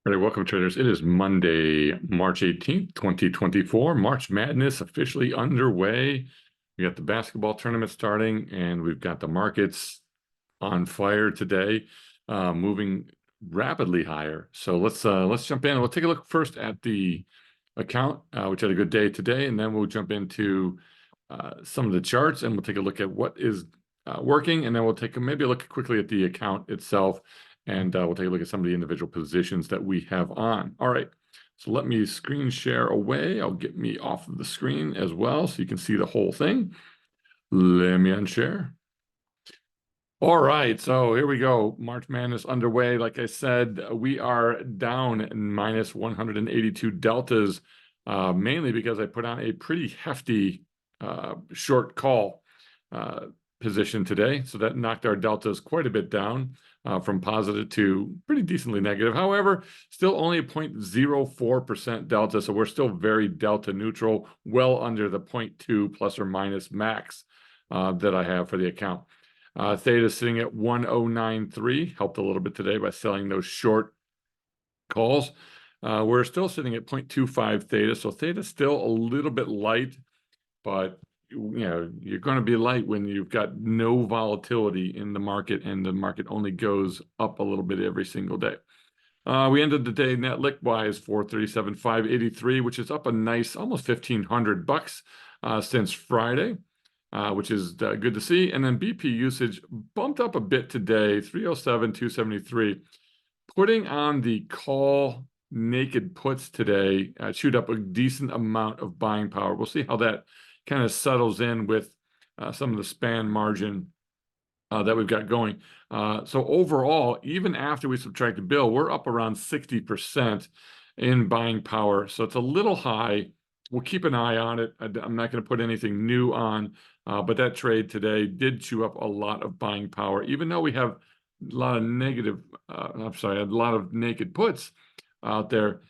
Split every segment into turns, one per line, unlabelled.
All right, welcome traders. It is Monday, March 18th, 2024. March Madness officially underway. We got the basketball tournament starting, and we've got the markets on fire today, moving rapidly higher. So let's jump in. We'll take a look first at the account, which had a good day today, and then we'll jump into some of the charts, and we'll take a look at what is working, and then we'll take maybe a look quickly at the account itself, and we'll take a look at some of the individual positions that we have on. All right, so let me screen share away. I'll get me off of the screen as well so you can see the whole thing. Let me unshare. All right, so here we go. March Madness underway. Like I said, we are down minus 182 deltas, mainly because I put on a pretty hefty short call position today. So that knocked our deltas quite a bit down from positive to pretty decently negative. However, still only a 0.04% delta. So we're still very delta neutral, well under the 0.2 plus or minus max that I have for the account. Theta is sitting at 1093, helped a little bit today by selling those short calls. We're still sitting at 0.25 theta, so theta is still a little bit light, but you're going to be light when you've got no volatility in the market and the market only goes up a little bit every single day. We ended the day net lick-wise 437,583, which is up a nice almost $1,500 since Friday. Which is good to see. And then BP usage bumped up a bit today, 307,273. Putting on the call naked puts today chewed up a decent amount of buying power. We'll see how that kind of settles in with some of the span margin that we've got going. So overall, even after we subtract the bill, we're up around 60% in buying power. So it's a little high. We'll keep an eye on it. I'm not going to put anything new on, but that trade today did chew up a lot of buying power, even though we have a lot of a lot of naked puts out there.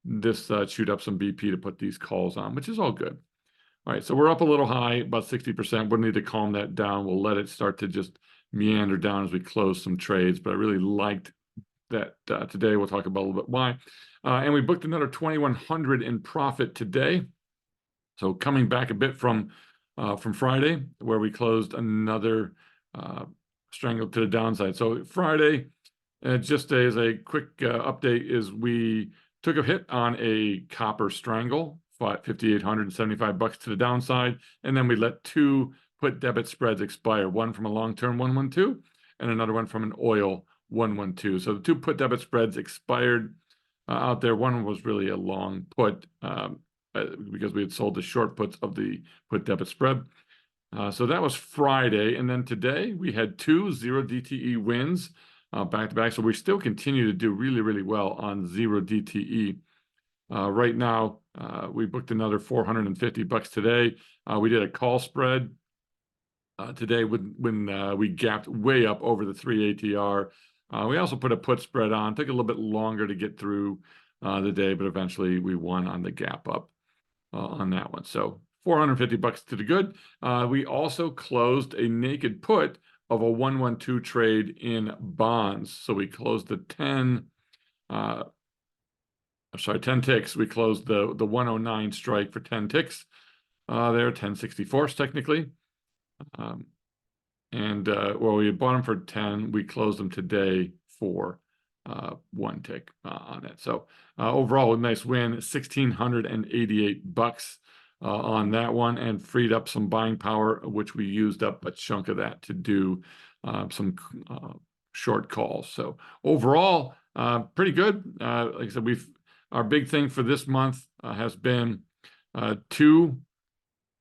This chewed up some BP to put these calls on, which is all good. All right, so we're up a little high, about 60%. We'll need to calm that down. We'll let it start to just meander down as we close some trades, but I really liked that today. We'll talk about a little bit why. And we booked another 2,100 in profit today. So coming back a bit from Friday, where we closed another strangle to the downside. So Friday, just as a quick update, is we took a hit on a copper strangle, $5,875 to the downside, and then we let two put debit spreads expire, one from a long-term 112 and another one from an oil 112. So the two put debit spreads expired out there. One was really a long put because we had sold the short puts of the put debit spread. So that was Friday. And then today we had two 0 DTE wins back to back. So we still continue to do really, really well on 0 DTE. Right now, we booked another $450 today. We did a call spread today when we gapped way up over the 3 ATR. We also put a put spread on. Took a little bit longer to get through the day, but eventually we won on the gap up on that one. So $450 to the good. We also closed a naked put of a 112 trade in bonds. So we closed the 10 ticks. We closed the 109 strike for 10 ticks there, 1064s technically. Well, we bought them for 10. We closed them today for 1 tick on it. So overall, a nice win, $1,688 on that one, and freed up some buying power, which we used up a chunk of that to do some short calls. So overall, pretty good. Like I said, our big thing for this month has been two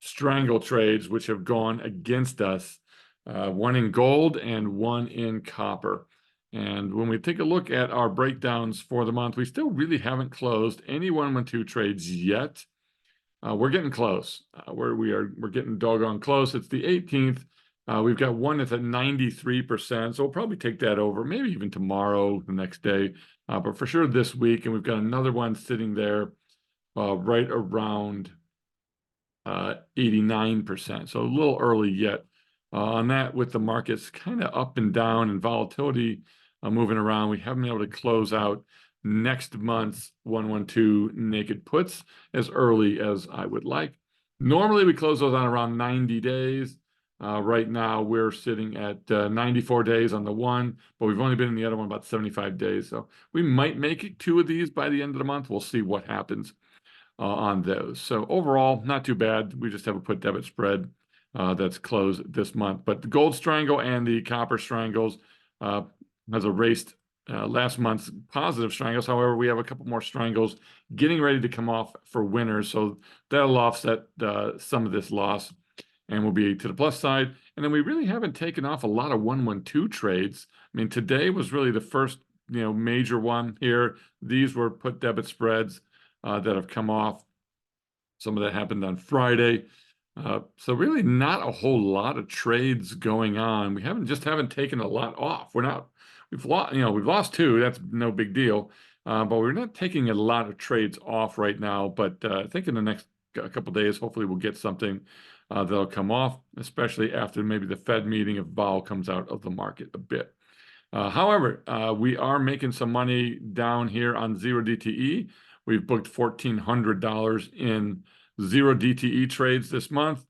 strangle trades which have gone against us, one in gold and one in copper. And when we take a look at our breakdowns for the month, we still really haven't closed any 112 trades yet. We're getting close. We're getting doggone close. It's the 18th. We've got one that's at 93%, so we'll probably take that over, maybe even tomorrow, the next day, but for sure this week. And we've got another one sitting there right around 89%, so a little early yet on that, with the markets kind of up and down and volatility moving around. We haven't been able to close out next month's 112 naked puts as early as I would like. Normally, we close those on around 90 days. Right now, we're sitting at 94 days on the one, but we've only been in the other one about 75 days. So we might make it 2 of these by the end of the month. We'll see what happens on those. So overall, not too bad. We just have a put debit spread that's closed this month. But the gold strangle and the copper strangles has erased last month's positive strangles. However, we have a couple more strangles getting ready to come off for winners. So that'll offset some of this loss and will be to the plus side. And then we really haven't taken off a lot of 112 trades. I mean, today was really the first, major one here. These were put debit spreads that have come off. Some of that happened on Friday. So really not a whole lot of trades going on. We haven't taken a lot off. We've lost 2. That's no big deal. But we're not taking a lot of trades off right now. But I think in the next couple of days, hopefully we'll get something that'll come off, especially after maybe the Fed meeting if vol comes out of the market a bit. However, we are making some money down here on 0 DTE. We've booked $1,400 in 0 DTE trades this month.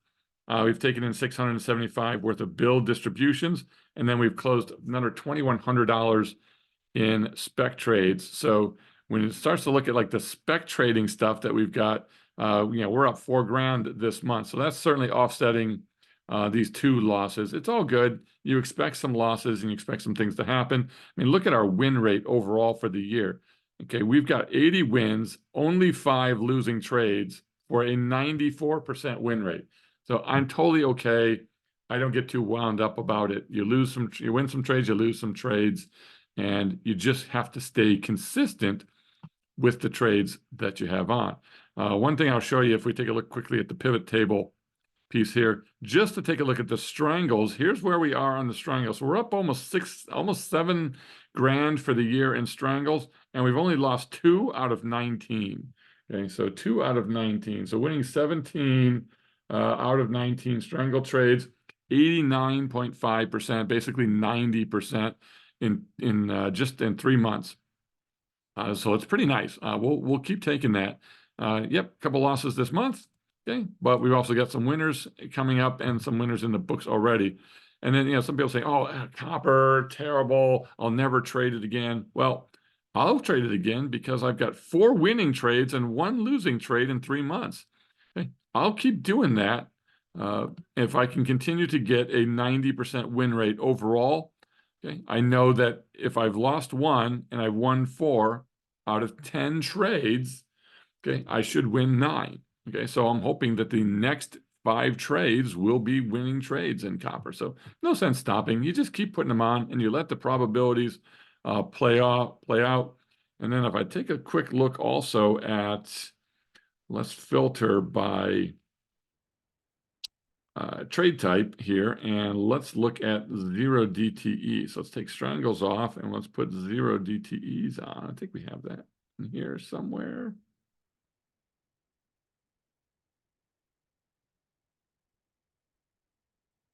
We've taken in $675 worth of bill distributions, and then we've closed another $2,100 in spec trades. So when it starts to look at like the spec trading stuff that we've got, we're up $4,000 this month. So that's certainly offsetting these 2 losses. It's all good. You expect some losses and you expect some things to happen. I mean, look at our win rate overall for the year. Okay, we've got 80 wins, only 5 losing trades for a 94% win rate. So I'm totally okay. I don't get too wound up about it. You win some trades, you lose some trades, and you just have to stay consistent with the trades that you have on. One thing I'll show you, if we take a look quickly at the pivot table piece here, just to take a look at the strangles. Here's where we are on the strangles. So we're up almost $7,000 for the year in strangles, and we've only lost 2 out of 19. Okay, so 2 out of 19. So winning 17 out of 19 strangle trades, 89.5%, basically 90% in just in 3 months. So it's pretty nice. We'll keep taking that. Yep, a couple losses this month. Okay, but we've also got some winners coming up and some winners in the books already. And then, some people say, oh, copper, terrible. I'll never trade it again. Well, I'll trade it again because I've got 4 winning trades and 1 losing trade in 3 months. Okay, I'll keep doing that if I can continue to get a 90% win rate overall. Okay, I know that if I've lost 1 and I've won 4 out of 10 trades, okay, I should win 9. Okay, so I'm hoping that the next 5 trades will be winning trades in copper. So no sense stopping. You just keep putting them on and you let the probabilities play out. And then if I take a quick look also at, let's filter by trade type here, and let's look at 0 DTE. So let's take strangles off and let's put 0 DTEs on. I think we have that in here somewhere.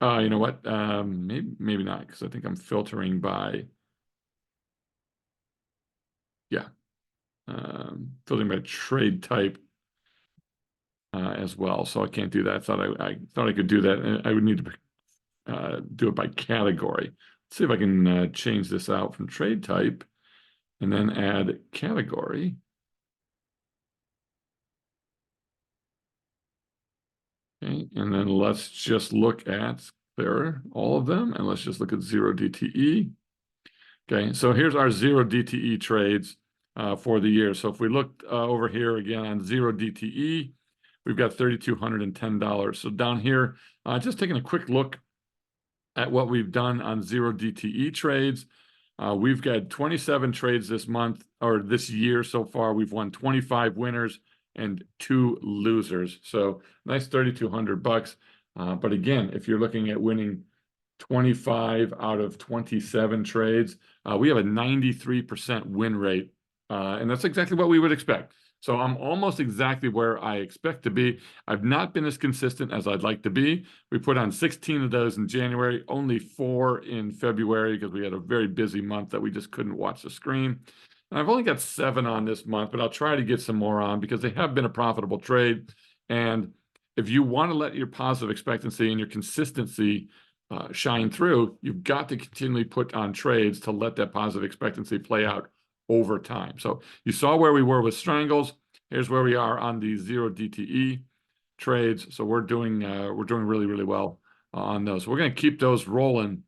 You know what? Maybe not, because I think I'm filtering by, yeah, filtering by trade type as well. So I can't do that. I thought I could do that. And I would need to do it by category. Let's see if I can change this out from trade type and then add category. Okay, and then let's just look at all of them, and let's just look at 0 DTE. Okay, so here's our 0 DTE trades for the year. So if we look over here again on 0 DTE, we've got $3,210. So down here, just taking a quick look at what we've done on 0 DTE trades. We've got 27 trades this month, or this year so far. We've won 25 winners and 2 losers. So nice $3,200. But again, if you're looking at winning 25 out of 27 trades, we have a 93% win rate. And that's exactly what we would expect. So I'm almost exactly where I expect to be. I've not been as consistent as I'd like to be. We put on 16 of those in January, only 4 in February because we had a very busy month that we just couldn't watch the screen. And I've only got 7 on this month, but I'll try to get some more on because they have been a profitable trade. And if you want to let your positive expectancy and your consistency shine through, you've got to continually put on trades to let that positive expectancy play out over time. So you saw where we were with strangles. Here's where we are on the 0 DTE trades. So we're doing really, really well on those. We're going to keep those rolling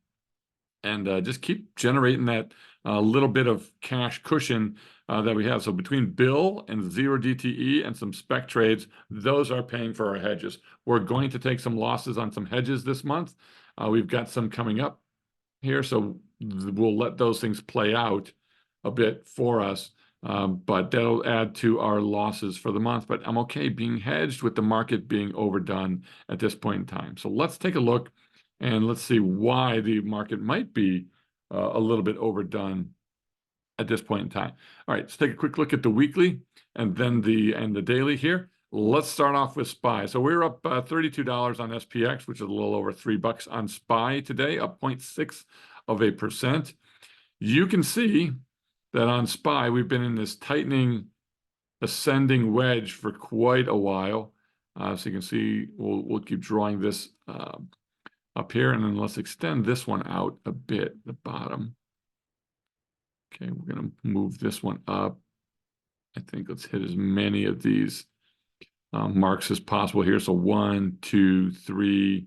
and just keep generating that little bit of cash cushion that we have. So between Bill and 0 DTE and some spec trades, those are paying for our hedges. We're going to take some losses on some hedges this month. We've got some coming up here, so we'll let those things play out a bit for us. But that'll add to our losses for the month. But I'm okay being hedged with the market being overdone at this point in time. So let's take a look and let's see why the market might be a little bit overdone at this point in time. All right, let's take a quick look at the weekly and then the daily here. Let's start off with SPY. So we're up $32 on SPX, which is a little over $3 on SPY today, up 0.6%. You can see that on SPY, we've been in this tightening ascending wedge for quite a while. So you can see, we'll keep drawing this up here, and then let's extend this one out a bit, the bottom. Okay, we're going to move this one up. I think let's hit as many of these marks as possible here. So 1, 2, 3,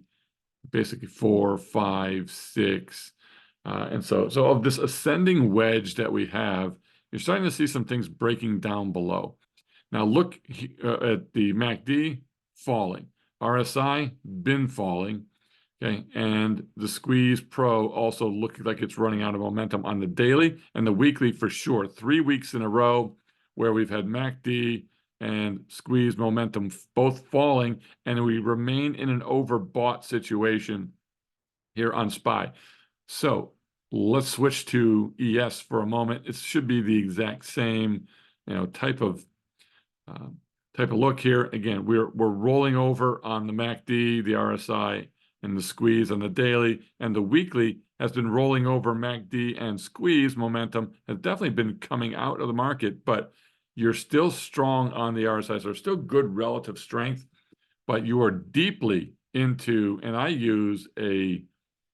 basically 4, 5, 6. And so of this ascending wedge that we have, you're starting to see some things breaking down below. Now look at the MACD falling. RSI been falling. Okay, and the Squeeze Pro also looks like it's running out of momentum on the daily and the weekly for sure. 3 weeks in a row where we've had MACD and Squeeze momentum both falling, and we remain in an overbought situation here on SPY. So let's switch to ES for a moment. It should be the exact same, type of look here. Again, we're rolling over on the MACD, the RSI, and the Squeeze on the daily, and the weekly has been rolling over. MACD and Squeeze momentum has definitely been coming out of the market, but you're still strong on the RSI, so still good relative strength, but you are deeply into, and I use a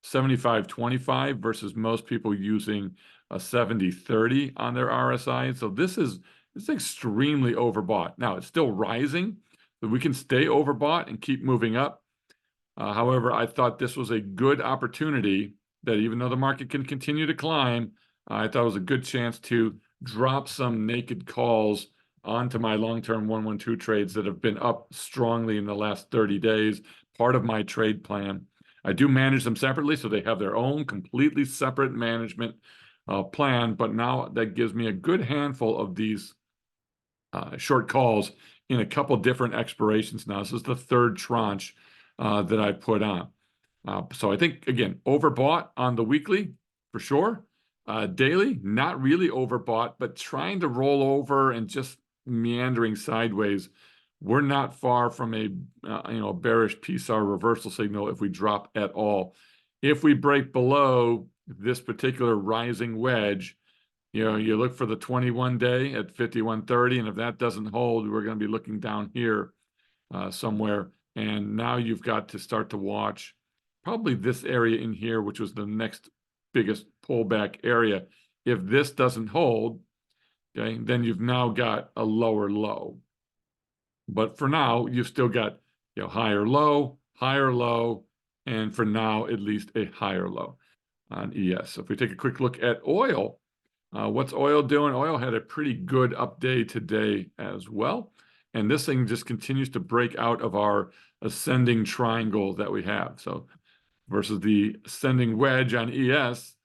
75-25 versus most people using a 70-30 on their RSI. So it's extremely overbought. Now it's still rising, but we can stay overbought and keep moving up. However, I thought this was a good opportunity that even though the market can continue to climb, I thought it was a good chance to drop some naked calls onto my long-term 112 trades that have been up strongly in the last 30 days, part of my trade plan. I do manage them separately, so they have their own completely separate management plan, but now that gives me a good handful of these short calls in a couple different expirations now. This is the 3rd tranche that I put on. So I think, again, overbought on the weekly for sure. Daily, not really overbought, but trying to roll over and just meandering sideways. We're not far from a bearish PSAR reversal signal if we drop at all. If we break below this particular rising wedge, you look for the 21-day at 51.30, and if that doesn't hold, we're going to be looking down here somewhere. And now you've got to start to watch probably this area in here, which was the next biggest pullback area. If this doesn't hold, okay, then you've now got a lower low. But for now, you've still got higher low, and for now, at least a higher low on ES. So if we take a quick look at oil, what's oil doing? Oil had a pretty good up day today as well. And this thing just continues to break out of our ascending triangle that we have. So versus the ascending wedge on ES,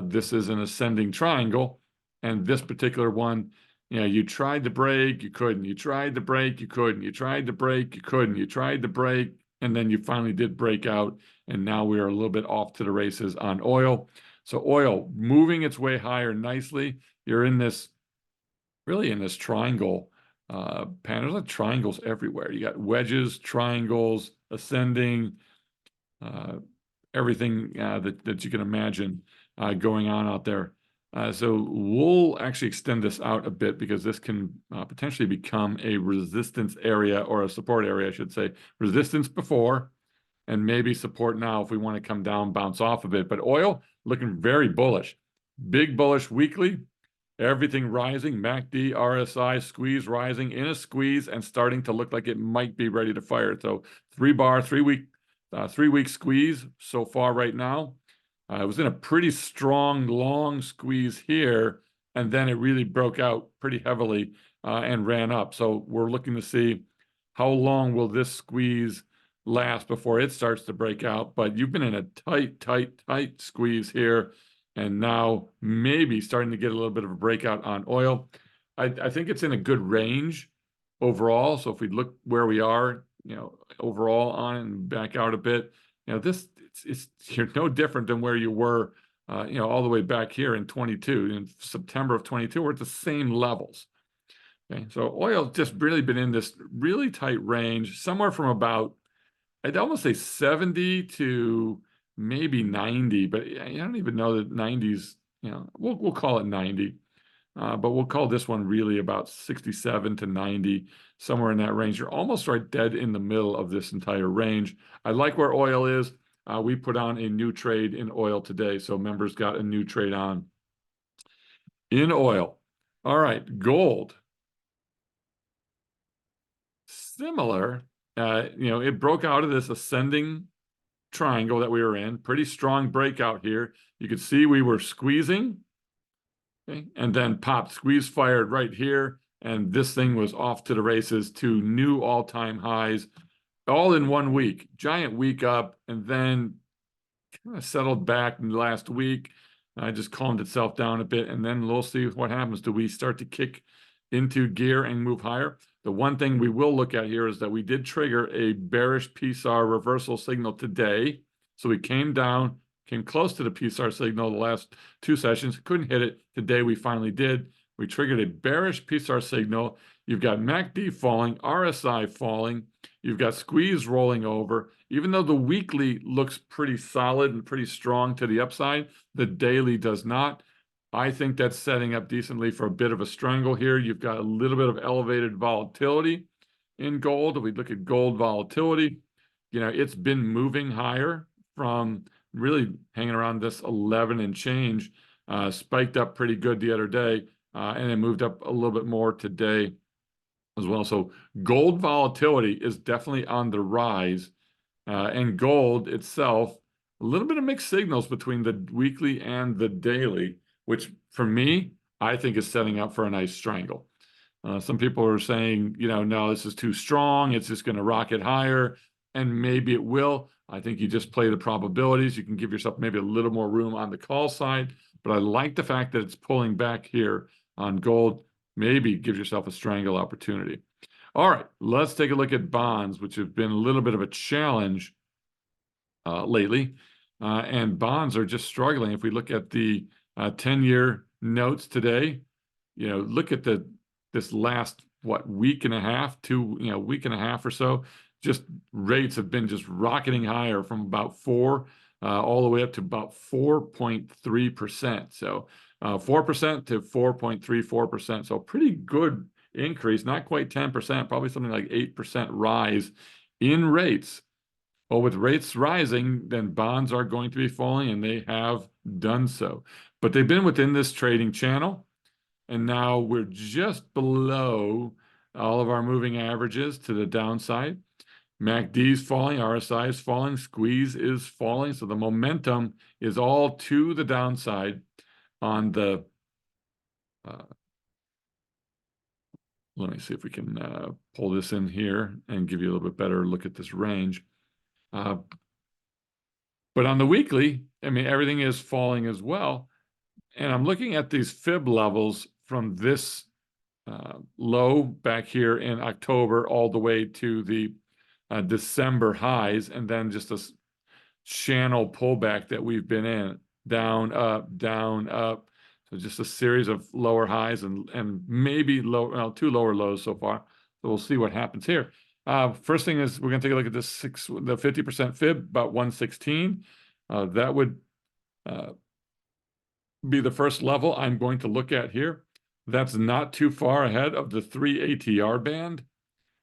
this is an ascending triangle. And this particular one, you tried to break, you couldn't. You tried to break, you couldn't. You tried to break, you couldn't. You tried to break, and then you finally did break out. And now we are a little bit off to the races on oil. So oil moving its way higher nicely. You're in this, really in this triangle pattern. There's like triangles everywhere. You got wedges, triangles, ascending, everything that you can imagine going on out there. So we'll actually extend this out a bit because this can potentially become a resistance area, or a support area, I should say. Resistance before, and maybe support now if we want to come down, bounce off of it. But oil looking very bullish. Big bullish weekly. Everything rising, MACD, RSI, squeeze rising, in a squeeze and starting to look like it might be ready to fire. So 3-bar, 3-week squeeze so far right now. It was in a pretty strong, long squeeze here, and then it really broke out pretty heavily and ran up. So we're looking to see how long will this squeeze last before it starts to break out. But you've been in a tight squeeze here, and now maybe starting to get a little bit of a breakout on oil. I think it's in a good range overall. So if we look where we are, overall on it and back out a bit, this it's you're no different than where you were, all the way back here in 22, in September of 22. We're at the same levels. Okay, so oil's just really been in this really tight range, somewhere from about, I'd almost say 70 to maybe 90, but I don't even know that 90's, we'll call it 90. But we'll call this one really about 67 to 90, somewhere in that range. You're almost right dead in the middle of this entire range. I like where oil is. We put on a new trade in oil today, so members got a new trade on in oil. All right, gold. Similar, it broke out of this ascending triangle that we were in. Pretty strong breakout here. You could see we were squeezing, okay, and then popped, squeeze fired right here, and this thing was off to the races to new all-time highs, all in 1 week. Giant week up, and then kind of settled back in the last week. Just calmed itself down a bit, and then we'll see what happens. Do we start to kick into gear and move higher? The one thing we will look at here is that we did trigger a bearish PSAR reversal signal today. So we came down, came close to the PSAR signal the last 2 sessions, couldn't hit it. Today we finally did. We triggered a bearish PSAR signal. You've got MACD falling, RSI falling. You've got squeeze rolling over. Even though the weekly looks pretty solid and pretty strong to the upside, the daily does not. I think that's setting up decently for a bit of a strangle here. You've got a little bit of elevated volatility in gold. If we look at gold volatility, it's been moving higher from really hanging around this 11 and change, spiked up pretty good the other day, and it moved up a little bit more today as well. So gold volatility is definitely on the rise, and gold itself, a little bit of mixed signals between the weekly and the daily, which for me, I think is setting up for a nice strangle. Some people are saying, no, this is too strong. It's just going to rocket higher, and maybe it will. I think you just play the probabilities. You can give yourself maybe a little more room on the call side, but I like the fact that it's pulling back here on gold. Maybe gives yourself a strangle opportunity. All right, let's take a look at bonds, which have been a little bit of a challenge lately. And bonds are just struggling. If we look at the 10-year notes today, look at this last, week and a half, week and a half or so, just rates have been just rocketing higher from about 4 all the way up to about 4.3%. So 4% to 4.34%. So pretty good increase, not quite 10%, probably something like 8% rise in rates. Well, with rates rising, then bonds are going to be falling, and they have done so. But they've been within this trading channel, and now we're just below all of our moving averages to the downside. MACD is falling, RSI is falling, squeeze is falling, so the momentum is all to the downside on the let me see if we can pull this in here and give you a little bit better look at this range. But on the weekly, I mean, everything is falling as well. And I'm looking at these fib levels from this low back here in October all the way to the December highs, and then just a channel pullback that we've been in, down, up, down, up. So just a series of lower highs and maybe 2 lower lows so far. So we'll see what happens here. First thing is we're going to take a look at the 50% fib, about 116. That would be the first level I'm going to look at here. That's not too far ahead of the 3 ATR band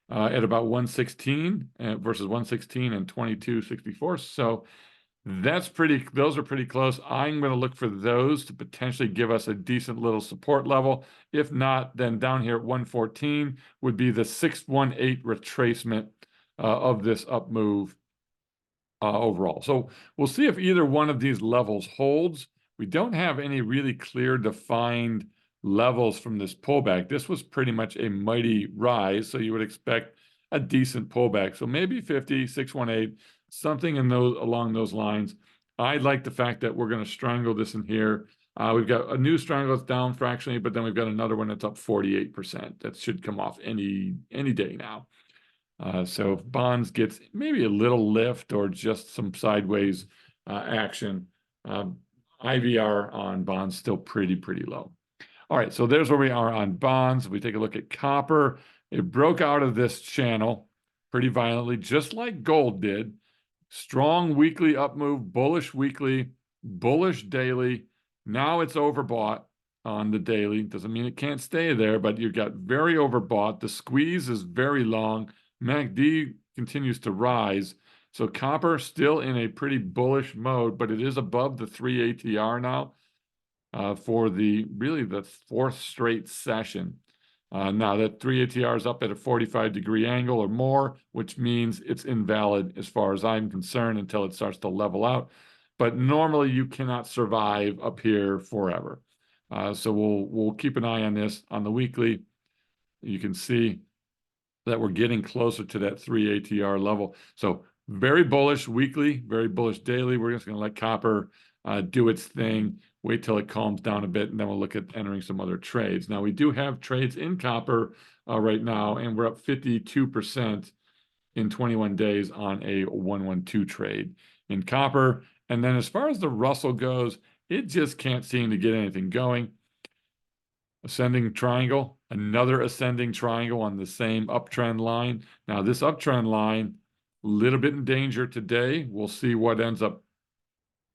at about 116 versus 116 and 2264. So those are pretty close. I'm going to look for those to potentially give us a decent little support level. If not, then down here at 114 would be the 618 retracement of this up move overall. So we'll see if either one of these levels holds. We don't have any really clear defined levels from this pullback. This was pretty much a mighty rise, so you would expect a decent pullback. So maybe 50, 618, something in those along those lines. I like the fact that we're going to strangle this in here. We've got a new strangle that's down fractionally, but then we've got another one that's up 48%. That should come off any day now. So if bonds gets maybe a little lift or just some sideways action, IVR on bonds still pretty low. All right, so there's where we are on bonds. If we take a look at copper, it broke out of this channel pretty violently, just like gold did. Strong weekly up move, bullish weekly, bullish daily. Now it's overbought on the daily. Doesn't mean it can't stay there, but you've got very overbought. The squeeze is very long. MACD continues to rise. So copper still in a pretty bullish mode, but it is above the 3 ATR now for really the fourth straight session. Now that 3 ATR is up at a 45-degree angle or more, which means it's invalid as far as I'm concerned until it starts to level out. But normally you cannot survive up here forever. So we'll keep an eye on this on the weekly. You can see that we're getting closer to that 3 ATR level. So very bullish weekly, very bullish daily. We're just going to let copper do its thing, wait till it calms down a bit, and then we'll look at entering some other trades. Now, we do have trades in copper right now, and we're up 52% in 21 days on a 112 trade in copper. And then as far as the Russell goes, it just can't seem to get anything going. Ascending triangle, another ascending triangle on the same uptrend line. Now, this uptrend line, a little bit in danger today. We'll see what ends up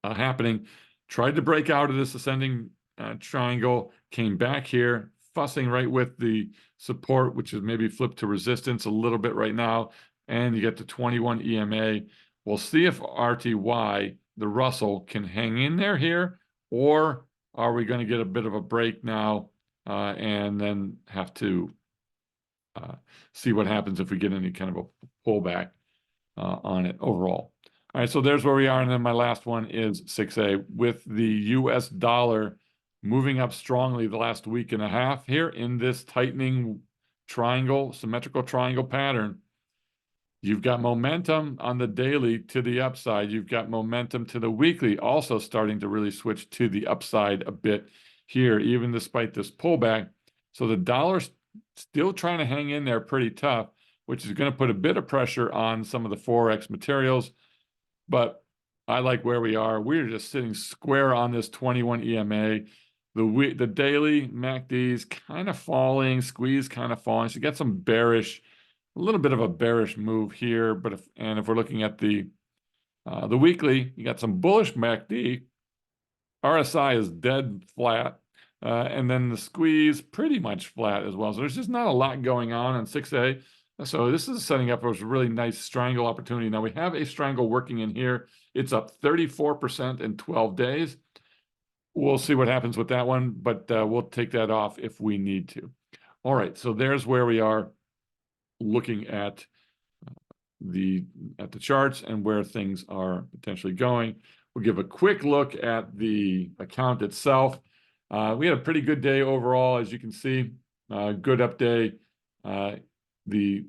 happening. Tried to break out of this ascending triangle, came back here, fussing right with the support, which is maybe flipped to resistance a little bit right now. And you get to 21 EMA. We'll see if RTY, the Russell, can hang in there here, or are we going to get a bit of a break now and then have to see what happens if we get any kind of a pullback on it overall. All right, so there's where we are. And then my last one is 6A with the US dollar moving up strongly the last week and a half here in this tightening triangle, symmetrical triangle pattern. You've got momentum on the daily to the upside. You've got momentum to the weekly also starting to really switch to the upside a bit here, even despite this pullback. So the dollar's still trying to hang in there pretty tough, which is going to put a bit of pressure on some of the Forex materials. But I like where we are. We're just sitting square on this 21 EMA. The daily MACD is kind of falling, squeeze kind of falling. So you got some bearish, a little bit of a bearish move here. But if we're looking at the weekly, you got some bullish MACD. RSI is dead flat. And then the squeeze pretty much flat as well. So there's just not a lot going on 6A. So this is setting up for a really nice strangle opportunity. Now we have a strangle working in here. It's up 34% in 12 days. We'll see what happens with that one, but we'll take that off if we need to. All right, so there's where we are looking at the charts and where things are potentially going. We'll give a quick look at the account itself. We had a pretty good day overall, as you can see. Good up day. The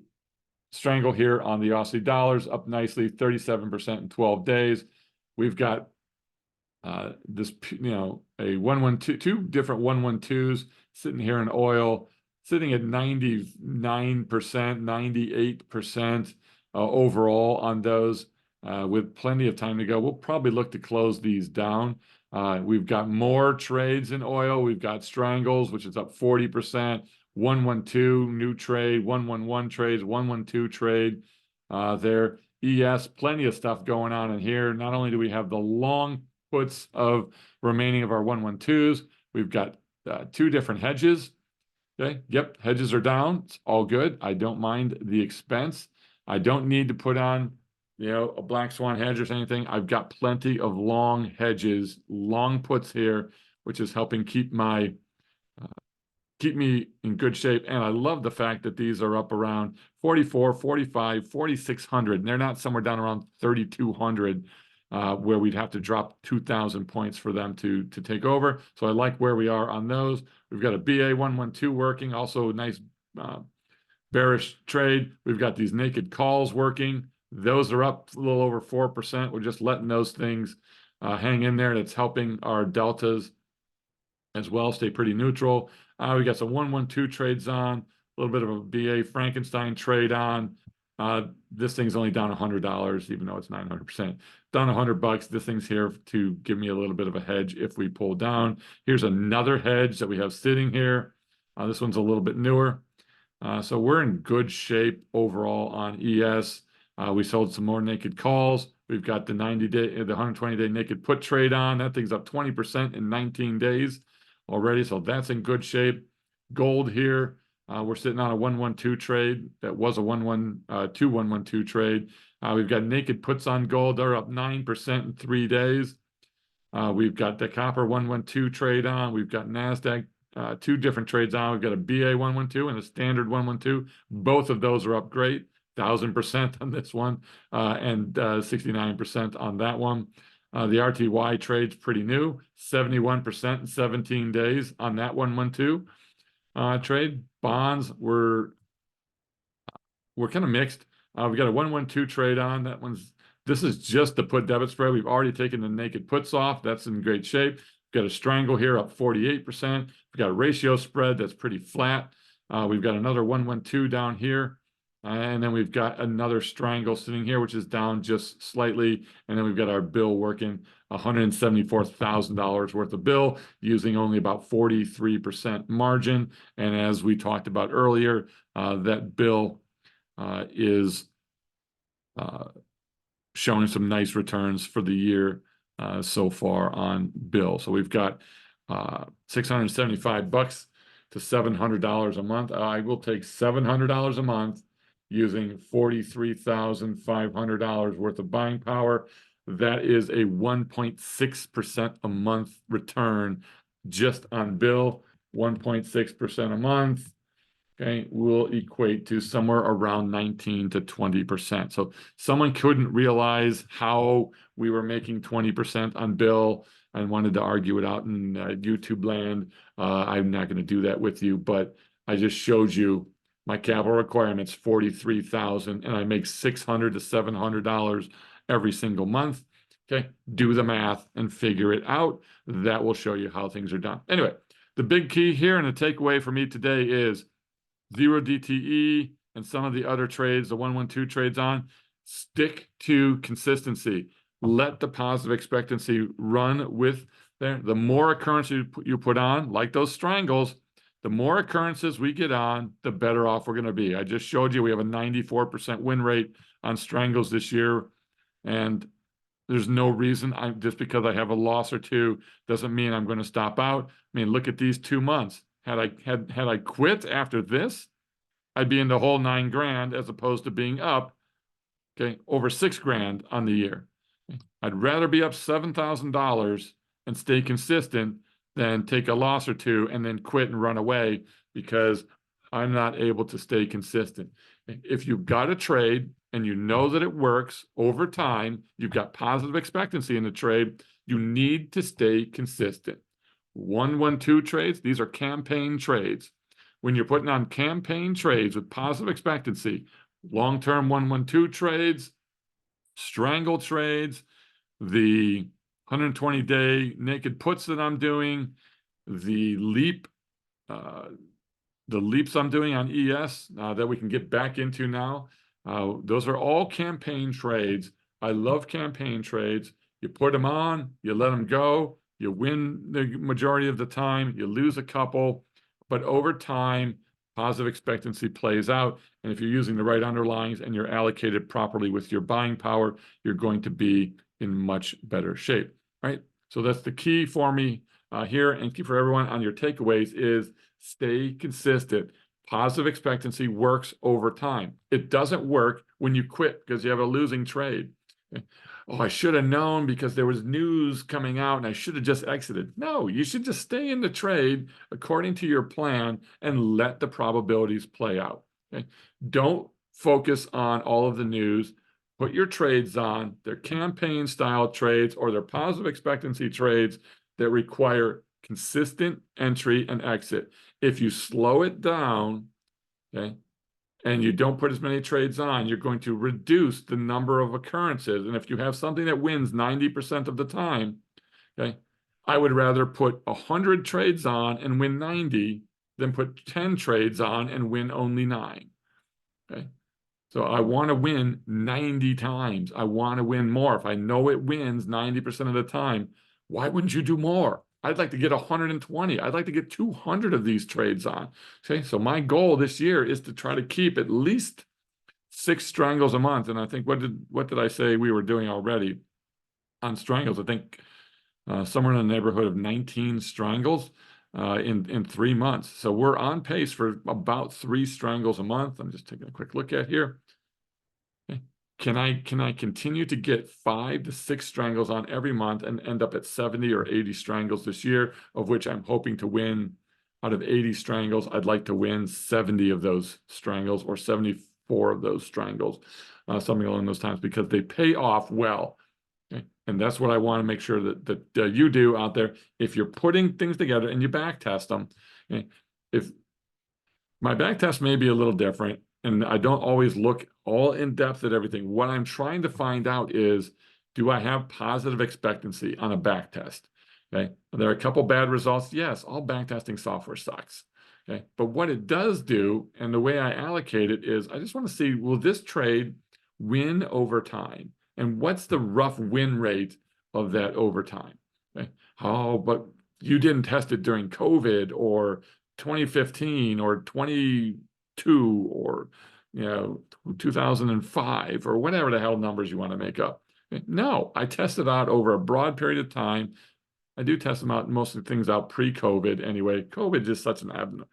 strangle here on the Aussie dollars up nicely, 37% in 12 days. We've got this, a 112, two different 112s sitting here in oil, sitting at 99%, 98% overall on those with plenty of time to go. We'll probably look to close these down. We've got more trades in oil. We've got strangles, which is up 40%, 112 new trade, 111 trades, 112 trade there. ES, plenty of stuff going on in here. Not only do we have the long puts of remaining of our 112s. We've got 2 different hedges. Okay, yep, hedges are down. It's all good. I don't mind the expense. I don't need to put on, a black swan hedge or anything. I've got plenty of long hedges, long puts here, which is helping keep me in good shape. And I love the fact that these are up around 44, 45, 4,600, and they're not somewhere down around 3,200, where we'd have to drop 2,000 points for them to take over. So I like where we are on those. We've got a BA 112 working, also a nice bearish trade. We've got these naked calls working. Those are up a little over 4%. We're just letting those things hang in there. That's helping our deltas as well stay pretty neutral. We got some 112 trades on, a little bit of a BA Frankenstein trade on. This thing's only down $100, even though it's 900%. Down $100. This thing's here to give me a little bit of a hedge if we pull down. Here's another hedge that we have sitting here. This one's a little bit newer. So we're in good shape overall on ES. We sold some more naked calls. We've got the 120-day naked put trade on. That thing's up 20% in 19 days already, so that's in good shape. Gold here, we're sitting on a 112 trade. That was a 112 trade. We've got naked puts on gold. They're up 9% in 3 days. We've got the copper 112 trade on. We've got NASDAQ 2 different trades on. We've got a BA 112 and a standard 112. Both of those are up great. 1,000% on this one, and 69% on that one. The RTY trade's pretty new, 71% in 17 days on that 112 trade. Bonds we're kind of mixed. We've got a 112 trade on. This is just the put debit spread. We've already taken the naked puts off. That's in great shape. We've got a strangle here up 48%. We've got a ratio spread that's pretty flat. We've got another 112 down here. And then we've got another strangle sitting here, which is down just slightly. And then we've got our bill working, $174,000 worth of bill, using only about 43% margin. And as we talked about earlier, that bill is showing some nice returns for the year so far on bill. So we've got $675 to $700 a month. I will take $700 a month using $43,500 worth of buying power. That is a 1.6% a month return just on bill. 1.6% a month, okay, will equate to somewhere around 19 to 20%. So someone couldn't realize how we were making 20% on bill and wanted to argue it out in YouTube land. I'm not going to do that with you, but I just showed you my capital requirement's $43,000, and I make $600 to $700 every single month. Okay, do the math and figure it out. That will show you how things are done. Anyway, the big key here and the takeaway for me today is 0 DTE and some of the other trades, the 112 trades on, stick to consistency. Let the positive expectancy run with there. The more occurrences you put on, like those strangles, the more occurrences we get on, the better off we're going to be. I just showed you we have a 94% win rate on strangles this year, and there's no reason just because I have a loss or two doesn't mean I'm going to stop out. I mean, look at these 2 months. Had I quit after this, I'd be in the whole $9,000 as opposed to being up, okay, over $6,000 on the year. I'd rather be up $7,000 and stay consistent than take a loss or two and then quit and run away because I'm not able to stay consistent. If you've got a trade and you know that it works over time, you've got positive expectancy in the trade, you need to stay consistent. 112 trades, these are campaign trades. When you're putting on campaign trades with positive expectancy, long-term 112 trades, strangle trades, the 120-day naked puts that I'm doing, the leaps I'm doing on ES that we can get back into now. Those are all campaign trades. I love campaign trades. You put them on, you let them go, you win the majority of the time, you lose a couple, but over time, positive expectancy plays out. And if you're using the right underlyings and you're allocated properly with your buying power, you're going to be in much better shape, right? So that's the key for me here, and key for everyone on your takeaways is stay consistent. Positive expectancy works over time. It doesn't work when you quit because you have a losing trade. Okay? Oh, I should have known because there was news coming out and I should have just exited. No, you should just stay in the trade according to your plan and let the probabilities play out. Okay? Don't focus on all of the news. Put your trades on. They're campaign style trades or they're positive expectancy trades that require consistent entry and exit. If you slow it down, okay, and you don't put as many trades on, you're going to reduce the number of occurrences. And if you have something that wins 90% of the time, okay, I would rather put 100 trades on and win 90 than put 10 trades on and win only 9. Okay. So I want to win 90 times. I want to win more. If I know it wins 90% of the time, why wouldn't you do more? I'd like to get 120. I'd like to get 200 of these trades on. Okay, so my goal this year is to try to keep at least 6 strangles a month. And I think what did I say we were doing already on strangles? I think somewhere in the neighborhood of 19 strangles in 3 months. So we're on pace for about 3 strangles a month. I'm just taking a quick look at here. Okay. Can I continue to get 5 to 6 strangles on every month and end up at 70 or 80 strangles this year, of which I'm hoping to win out of 80 strangles. I'd like to win 70 of those strangles or 74 of those strangles, something along those times, because they pay off well. Okay? And that's what I want to make sure that you do out there. If you're putting things together and you back test them, okay? If my back test may be a little different, and I don't always look all in depth at everything. What I'm trying to find out is, do I have positive expectancy on a back test? Okay. Are there are a couple bad results? Yes, all back testing software sucks. Okay. But what it does do, and the way I allocate it is, I just want to see, will this trade win over time? And what's the rough win rate of that over time? Okay. Oh, but you didn't test it during COVID or 2015 or 22 or 2005 or whatever the hell numbers you want to make up. No, I tested out over a broad period of time. I do test them out, most of the things out pre-COVID anyway. COVID is such an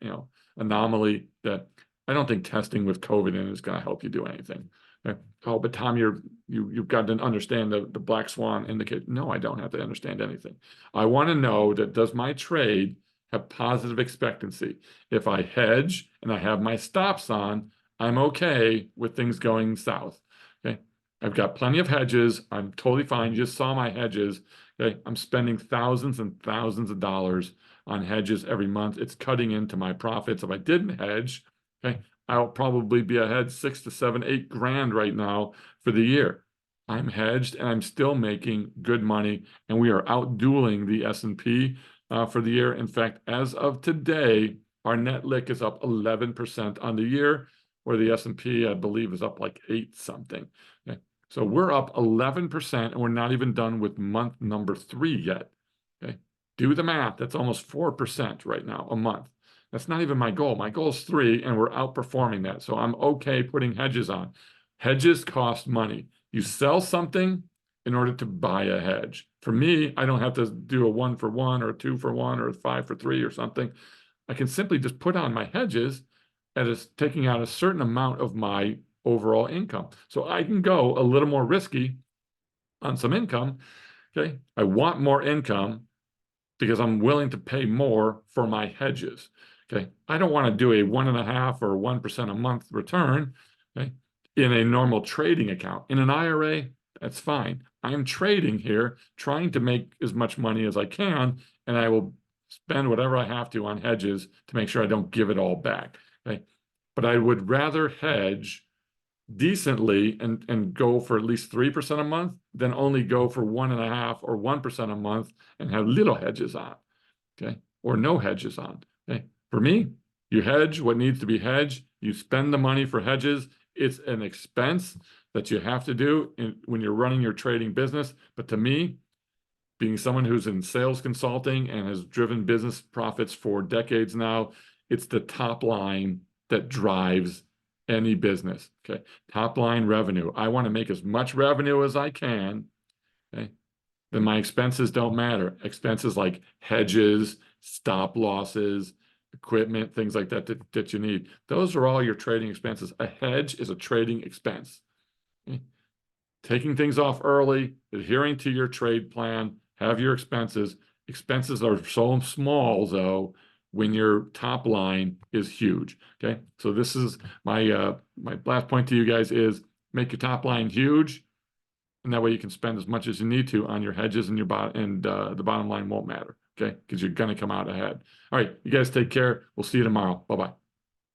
anomaly that I don't think testing with COVID in is going to help you do anything. Okay? Oh, but Tom, you've got to understand the black swan indicator. No, I don't have to understand anything. I want to know that does my trade have positive expectancy? If I hedge and I have my stops on, I'm okay with things going south. Okay. I've got plenty of hedges. I'm totally fine. You just saw my hedges. Okay. I'm spending thousands and thousands of dollars on hedges every month. It's cutting into my profits. If I didn't hedge, okay, I'll probably be ahead 6 to 7, 8 grand right now for the year. I'm hedged and I'm still making good money, and we are outdueling the S&P for the year. In fact, as of today, our net lick is up 11% on the year, where the S&P, I believe, is up like 8 something. Okay. So we're up 11%, and we're not even done with month number 3 yet. Okay. Do the math. That's almost 4% right now a month. That's not even my goal. My goal is 3, and we're outperforming that. So I'm okay putting hedges on. Hedges cost money. You sell something in order to buy a hedge. For me, I don't have to do a 1 for 1 or a 2 for 1 or a 5 for 3 or something. I can simply just put on my hedges and it's taking out a certain amount of my overall income. So I can go a little more risky on some income. Okay. I want more income because I'm willing to pay more for my hedges. Okay. I don't want to do a 1.5 or 1% a month return. Okay. In a normal trading account. In an IRA, that's fine. I'm trading here, trying to make as much money as I can, and I will spend whatever I have to on hedges to make sure I don't give it all back. Okay? But I would rather hedge decently and go for at least 3% a month than only go for 1.5 or 1% a month and have little hedges on. Okay, or no hedges on. Okay, for me, you hedge what needs to be hedged. You spend the money for hedges. It's an expense that you have to do when you're running your trading business. But to me, being someone who's in sales consulting and has driven business profits for decades now, it's the top line that drives any business. Okay, top line revenue. I want to make as much revenue as I can. Okay, then my expenses don't matter. Expenses like hedges, stop losses, equipment, things like that, that you need. Those are all your trading expenses. A hedge is a trading expense. Okay? Taking things off early, adhering to your trade plan, have your expenses. Expenses are so small, though, when your top line is huge. Okay, so this is my last point to you guys is make your top line huge, and that way you can spend as much as you need to on your hedges, and the bottom line won't matter. Okay, because you're gonna come out ahead. All right, you guys take care. We'll see you tomorrow. Bye bye.